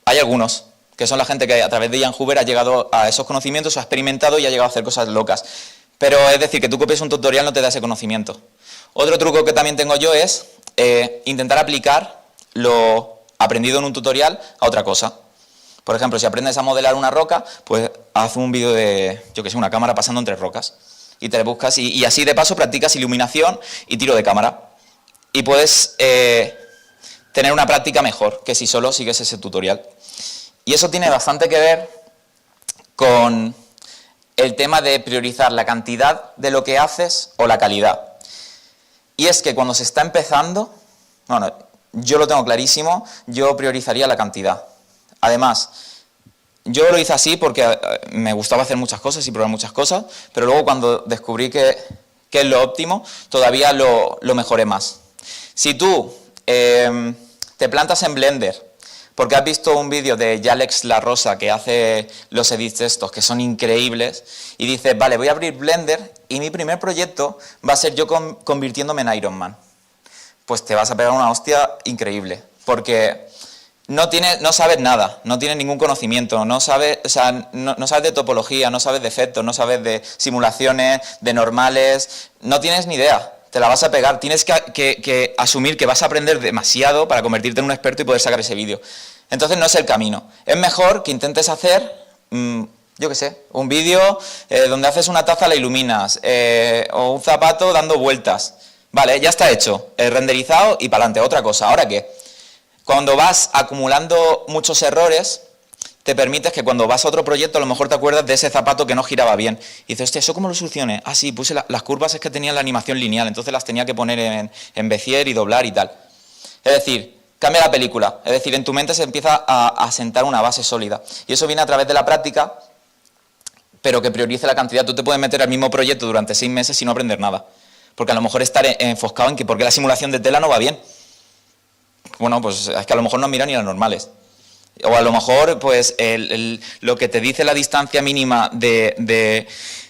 Hay algunos, que son la gente que a través de Ian Huber ha llegado a esos conocimientos, ha experimentado y ha llegado a hacer cosas locas. Pero es decir, que tú copies un tutorial no te da ese conocimiento. Otro truco que también tengo yo es intentar aplicar lo aprendido en un tutorial a otra cosa. Por ejemplo, si aprendes a modelar una roca, pues haz un vídeo de, yo que sé, una cámara pasando entre rocas. Y te buscas y así de paso practicas iluminación y tiro de cámara. Y puedes tener una práctica mejor que si solo sigues ese tutorial. Y eso tiene bastante que ver con el tema de priorizar la cantidad de lo que haces o la calidad. Y es que cuando se está empezando, bueno, yo lo tengo clarísimo, yo priorizaría la cantidad. Además, yo lo hice así porque me gustaba hacer muchas cosas y probar muchas cosas, pero luego cuando descubrí que es lo óptimo, todavía lo mejoré más. Si tú te plantas en Blender porque has visto un vídeo de Yalex La Rosa que hace los edits estos que son increíbles y dices, vale, voy a abrir Blender y mi primer proyecto va a ser yo convirtiéndome en Iron Man, pues te vas a pegar una hostia increíble, porque no sabes nada, no tienes ningún conocimiento, no sabes, o sea, no sabes de topología, no sabes de efectos, no sabes de simulaciones, de normales, no tienes ni idea, te la vas a pegar, tienes que asumir que vas a aprender demasiado para convertirte en un experto y poder sacar ese vídeo. Entonces no es el camino, es mejor que intentes hacer, yo qué sé, un vídeo donde haces una taza, la iluminas, o un zapato dando vueltas, vale, ya está hecho, renderizado y para adelante, otra cosa, ¿ahora qué? Cuando vas acumulando muchos errores, te permites que cuando vas a otro proyecto a lo mejor te acuerdas de ese zapato que no giraba bien. Y dices, hostia, ¿eso cómo lo solucioné? Ah, sí, puse las curvas es que tenían la animación lineal, entonces las tenía que poner en Bezier y doblar y tal. Es decir, cambia la película. Es decir, en tu mente se empieza a sentar una base sólida. Y eso viene a través de la práctica, pero que priorice la cantidad. Tú te puedes meter al mismo proyecto durante 6 meses y no aprender nnada. Porque a lo mejor estar enfocado en que por qué la simulación de tela no va bien. Bueno, pues es que a lo mejor no miran ni las normales. O a lo mejor, pues, lo que te dice la distancia mínima de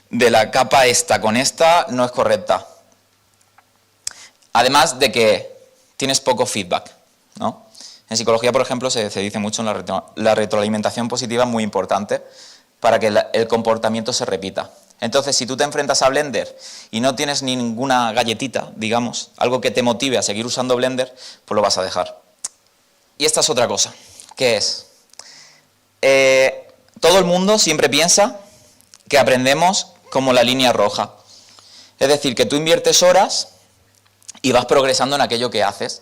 la capa esta con esta no es correcta. Además de que tienes poco feedback, ¿no? En psicología, por ejemplo, se dice mucho en la retroalimentación positiva es muy importante para que el comportamiento se repita. Entonces, si tú te enfrentas a Blender y no tienes ninguna galletita, digamos, algo que te motive a seguir usando Blender, pues lo vas a dejar. Y esta es otra cosa, que es, todo el mundo siempre piensa que aprendemos como la línea roja. Es decir, que tú inviertes horas y vas progresando en aquello que haces.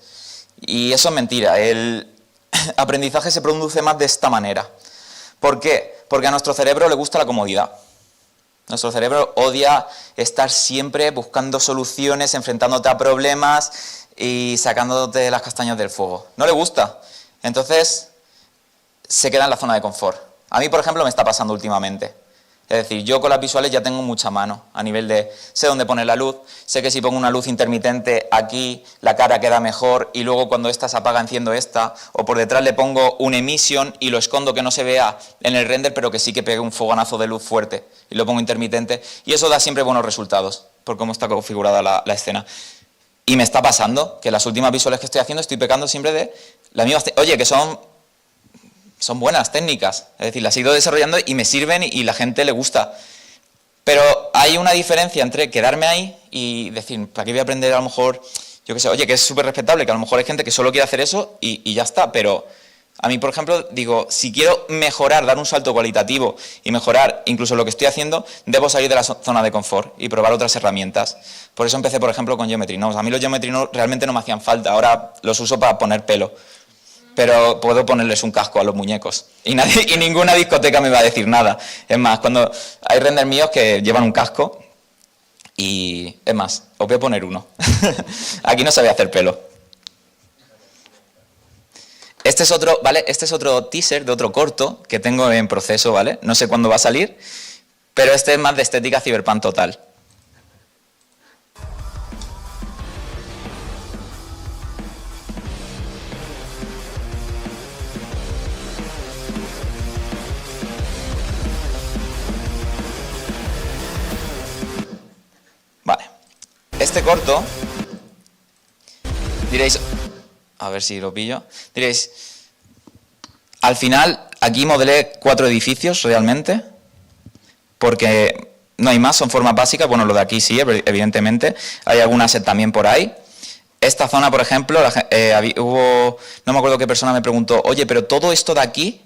Y eso es mentira, el aprendizaje se produce más de esta manera. ¿Por qué? Porque a nuestro cerebro le gusta la comodidad. Nuestro cerebro odia estar siempre buscando soluciones, enfrentándote a problemas y sacándote las castañas del fuego. No le gusta. Entonces, se queda en la zona de confort. A mí, por ejemplo, me está pasando últimamente. Es decir, yo con las visuales ya tengo mucha mano a nivel de sé dónde poner la luz, sé que si pongo una luz intermitente aquí, la cara queda mejor y luego cuando esta se apaga enciendo esta, o por detrás le pongo un emission y lo escondo que no se vea en el render, pero que sí que pegue un fogonazo de luz fuerte y lo pongo intermitente y eso da siempre buenos resultados por cómo está configurada la escena. Y me está pasando que las últimas visuales que estoy haciendo estoy pecando siempre de las mismas, oye, que son buenas técnicas, es decir, las he ido desarrollando y me sirven y la gente le gusta. Pero hay una diferencia entre quedarme ahí y decir, ¿para qué voy a aprender a lo mejor, yo qué sé, oye, que es súper respetable, que a lo mejor hay gente que solo quiere hacer eso y ya está, pero a mí, por ejemplo, digo, si quiero mejorar, dar un salto cualitativo y mejorar incluso lo que estoy haciendo, debo salir de la zona de confort y probar otras herramientas. Por eso empecé, por ejemplo, con Geometry Nodes. A mí los Geometry Nodes realmente no me hacían falta, ahora los uso para poner pelo. Pero puedo ponerles un casco a los muñecos y ninguna discoteca me va a decir nada. Es más, cuando hay renders míos que llevan un casco y es más, os voy a poner uno. Aquí no sabía hacer pelo. Este es otro, ¿vale? Este es otro teaser de otro corto que tengo en proceso, ¿vale? No sé cuándo va a salir, pero este es más de estética cyberpunk total. Vale, este corto, diréis, a ver si lo pillo, diréis, al final aquí modelé 4 edificios realmente, porque no hay más, son formas básicas, bueno, lo de aquí sí, evidentemente, hay algún asset también por ahí. Esta zona, por ejemplo, no me acuerdo qué persona me preguntó, oye, pero todo esto de aquí,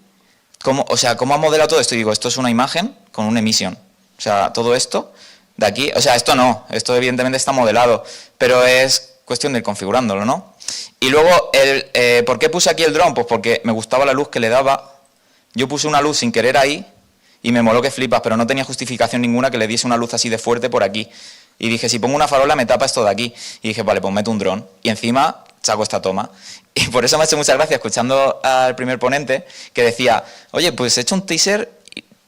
¿cómo ha modelado todo esto? Y digo, esto es una imagen con un emission, o sea, todo esto de aquí, o sea, esto no, esto evidentemente está modelado, pero es cuestión de ir configurándolo, ¿no? Y luego, ¿por qué puse aquí el dron? Pues porque me gustaba la luz que le daba. Yo puse una luz sin querer ahí y me moló que flipas, pero no tenía justificación ninguna que le diese una luz así de fuerte por aquí. Y dije, si pongo una farola me tapa esto de aquí. Y dije, vale, pues meto un dron. Y encima saco esta toma. Y por eso me ha hecho mucha gracia escuchando al primer ponente que decía, oye, pues he hecho un teaser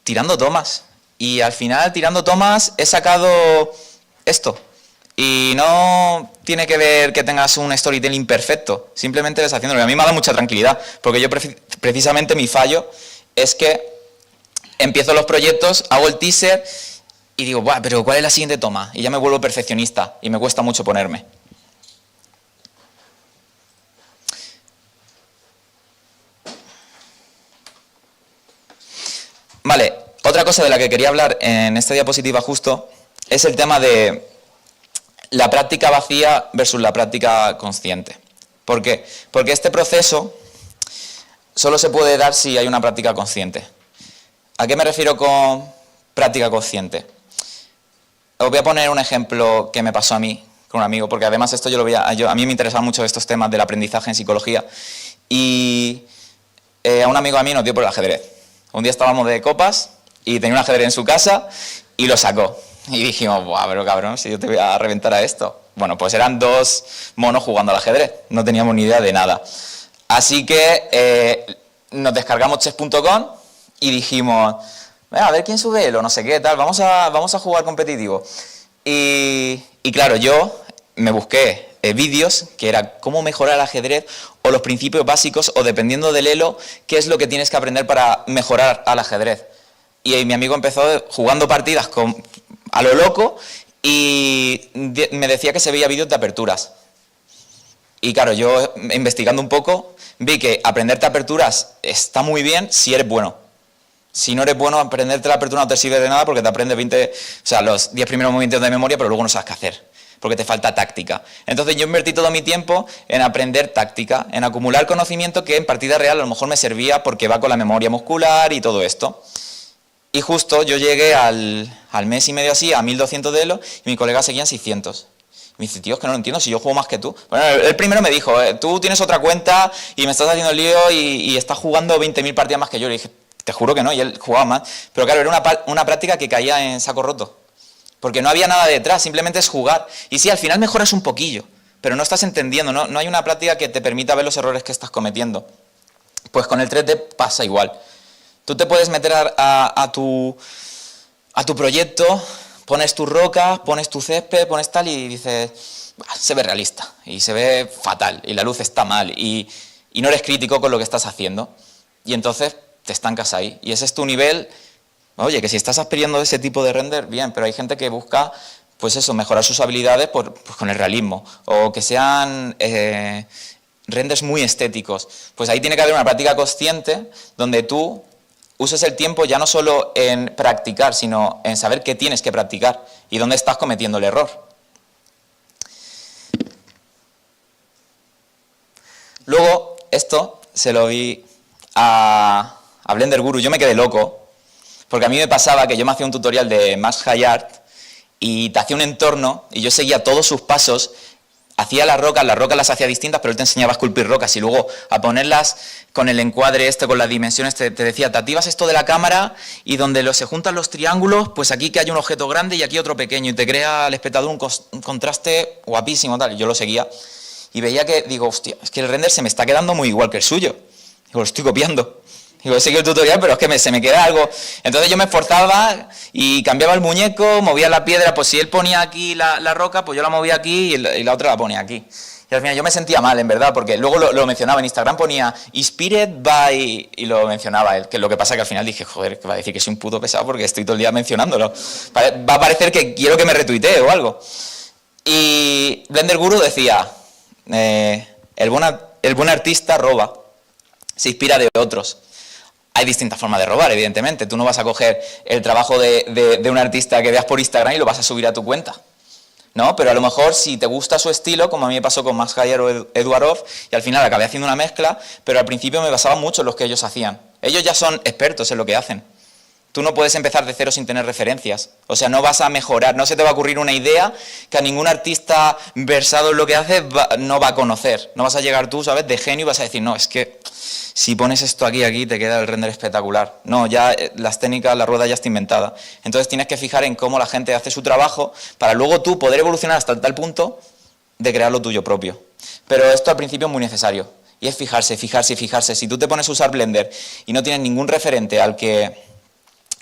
tirando tomas. Y al final, tirando tomas, he sacado esto. Y no tiene que ver que tengas un storytelling perfecto. Simplemente ves haciéndolo. Y a mí me ha dado mucha tranquilidad. Porque yo precisamente mi fallo es que empiezo los proyectos, hago el teaser y digo, buah, pero ¿cuál es la siguiente toma? Y ya me vuelvo perfeccionista y me cuesta mucho ponerme. Vale, otra cosa de la que quería hablar en esta diapositiva justo es el tema de la práctica vacía versus la práctica consciente. ¿Por qué? Porque este proceso solo se puede dar si hay una práctica consciente. ¿A qué me refiero con práctica consciente? Os voy a poner un ejemplo que me pasó a mí con un amigo, porque además esto a mí me interesan mucho estos temas del aprendizaje en psicología, y a un amigo a mí nos dio por el ajedrez. Un día estábamos de copas y tenía un ajedrez en su casa y lo sacó. Y dijimos, buah, pero cabrón, si yo te voy a reventar a esto. Bueno, pues eran dos monos jugando al ajedrez, no teníamos ni idea de nada. Así que nos descargamos chess.com y dijimos, a ver quién sube él o no sé qué, tal, vamos a jugar competitivo. Y claro, yo me busqué vídeos que era cómo mejorar el ajedrez o los principios básicos o dependiendo del elo, qué es lo que tienes que aprender para mejorar al ajedrez. Y mi amigo empezó jugando partidas a lo loco y me decía que se veía vídeos de aperturas. Y claro, yo investigando un poco vi que aprenderte aperturas está muy bien si eres bueno. Si no eres bueno, aprenderte la apertura no te sirve de nada porque te aprendes los 10 primeros movimientos de memoria, pero luego no sabes qué hacer, porque te falta táctica. Entonces yo invertí todo mi tiempo en aprender táctica, en acumular conocimiento que en partida real a lo mejor me servía porque va con la memoria muscular y todo esto. Y justo yo llegué al mes y medio así a 1200 de elo y mi colega seguía en 600. Me dice, tío, es que no lo entiendo, si yo juego más que tú. Bueno, él primero me dijo, tú tienes otra cuenta y me estás haciendo el lío y estás jugando 20.000 partidas más que yo. Le dije, te juro que no, y él jugaba más. Pero claro, era una práctica que caía en saco roto. Porque no había nada detrás, simplemente es jugar. Y sí, al final mejoras un poquillo, pero no estás entendiendo, no hay una práctica que te permita ver los errores que estás cometiendo. Pues con el 3D pasa igual. Tú te puedes meter a tu proyecto, pones tus rocas, pones tu césped, pones tal y dices, se ve realista y se ve fatal y la luz está mal y no eres crítico con lo que estás haciendo. Y entonces te estancas ahí. Y ese es tu nivel. Oye, que si estás aspirando ese tipo de render, bien, pero hay gente que busca, pues eso, mejorar sus habilidades pues con el realismo, o que sean renders muy estéticos. Pues ahí tiene que haber una práctica consciente donde tú uses el tiempo ya no solo en practicar, sino en saber qué tienes que practicar y dónde estás cometiendo el error. Luego, esto se lo vi a Blender Guru. Yo me quedé loco, porque a mí me pasaba que yo me hacía un tutorial de Max High Art y te hacía un entorno y yo seguía todos sus pasos, hacía las rocas las hacía distintas, pero él te enseñaba a esculpir rocas y luego a ponerlas con el encuadre con las dimensiones, te decía, te activas esto de la cámara y donde se juntan los triángulos, pues aquí que hay un objeto grande y aquí otro pequeño y te crea al espectador un contraste guapísimo, tal. Y yo lo seguía y veía que, digo, hostia, es que el render se me está quedando muy igual que el suyo. Digo, lo estoy copiando. Digo, sigo el tutorial, pero es que se me queda algo. Entonces yo me esforzaba y cambiaba el muñeco, movía la piedra, pues si él ponía aquí la roca, pues yo la movía aquí y la otra la ponía aquí. Y al final yo me sentía mal, en verdad, porque luego lo mencionaba en Instagram, ponía Inspired by, y lo mencionaba él, que lo que pasa que al final dije, joder, que va a decir que soy un puto pesado porque estoy todo el día mencionándolo. Va a parecer que quiero que me retuitee o algo. Y Blender Guru decía, el buen artista roba, se inspira de otros. Hay distintas formas de robar, evidentemente. Tú no vas a coger el trabajo de un artista que veas por Instagram y lo vas a subir a tu cuenta, ¿no? Pero a lo mejor si te gusta su estilo, como a mí me pasó con Max Higher o Eduarov, y al final acabé haciendo una mezcla, pero al principio me basaba mucho en lo que ellos hacían. Ellos ya son expertos en lo que hacen. Tú no puedes empezar de cero sin tener referencias. O sea, no vas a mejorar, no se te va a ocurrir una idea que a ningún artista versado en lo que hace no va a conocer. No vas a llegar tú, ¿sabes?, de genio y vas a decir, no, es que si pones esto aquí te queda el render espectacular. No, ya las técnicas, la rueda ya está inventada. Entonces tienes que fijar en cómo la gente hace su trabajo para luego tú poder evolucionar hasta tal punto de crear lo tuyo propio. Pero esto al principio es muy necesario. Y es fijarse. Si tú te pones a usar Blender y no tienes ningún referente al que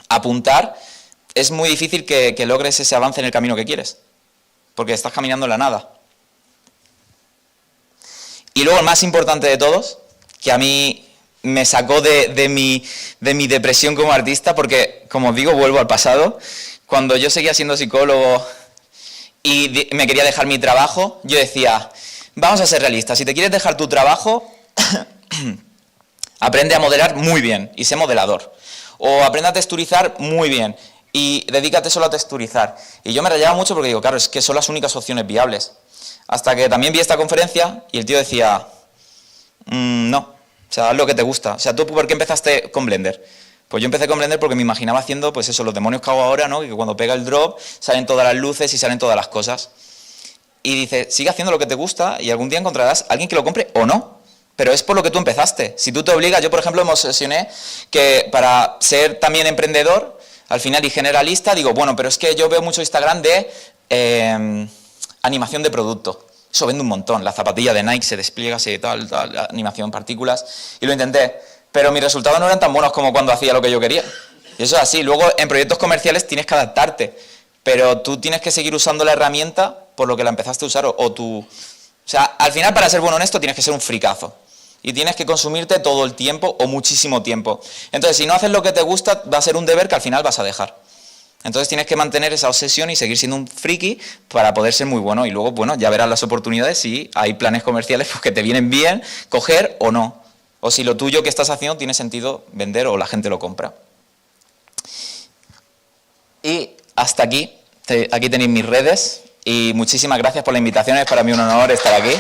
apuntar, es muy difícil que logres ese avance en el camino que quieres. Porque estás caminando en la nada. Y luego el más importante de todos, que a mí me sacó de mi depresión como artista, porque, como os digo, vuelvo al pasado. Cuando yo seguía siendo psicólogo y me quería dejar mi trabajo, yo decía, vamos a ser realistas, si te quieres dejar tu trabajo, aprende a modelar muy bien y sé modelador. O aprende a texturizar muy bien y dedícate solo a texturizar. Y yo me rayaba mucho porque digo, claro, es que son las únicas opciones viables. Hasta que también vi esta conferencia y el tío decía, no, o sea, haz lo que te gusta. O sea, ¿tú por qué empezaste con Blender? Pues yo empecé con Blender porque me imaginaba haciendo, pues eso, los demonios que hago ahora, ¿no? Que cuando pega el drop salen todas las luces y salen todas las cosas. Y dice, sigue haciendo lo que te gusta y algún día encontrarás a alguien que lo compre o no. Pero es por lo que tú empezaste. Si tú te obligas, yo por ejemplo me obsesioné que para ser también emprendedor, al final y generalista, digo, bueno, pero es que yo veo mucho Instagram de animación de producto. Eso vende un montón. La zapatilla de Nike se despliega, tal, animación, partículas. Y lo intenté. Pero mis resultados no eran tan buenos como cuando hacía lo que yo quería. Y eso es así. Luego en proyectos comerciales tienes que adaptarte. Pero tú tienes que seguir usando la herramienta por lo que la empezaste a usar o sea, al final, para ser bueno honesto, tienes que ser un fricazo. Y tienes que consumirte todo el tiempo o muchísimo tiempo. Entonces, si no haces lo que te gusta, va a ser un deber que al final vas a dejar. Entonces tienes que mantener esa obsesión y seguir siendo un friki para poder ser muy bueno. Y luego, bueno, ya verás las oportunidades si hay planes comerciales pues, que te vienen bien, coger o no. O si lo tuyo que estás haciendo tiene sentido vender o la gente lo compra. Y hasta aquí. Aquí tenéis mis redes. Y muchísimas gracias por la invitación. Es para mí un honor estar aquí.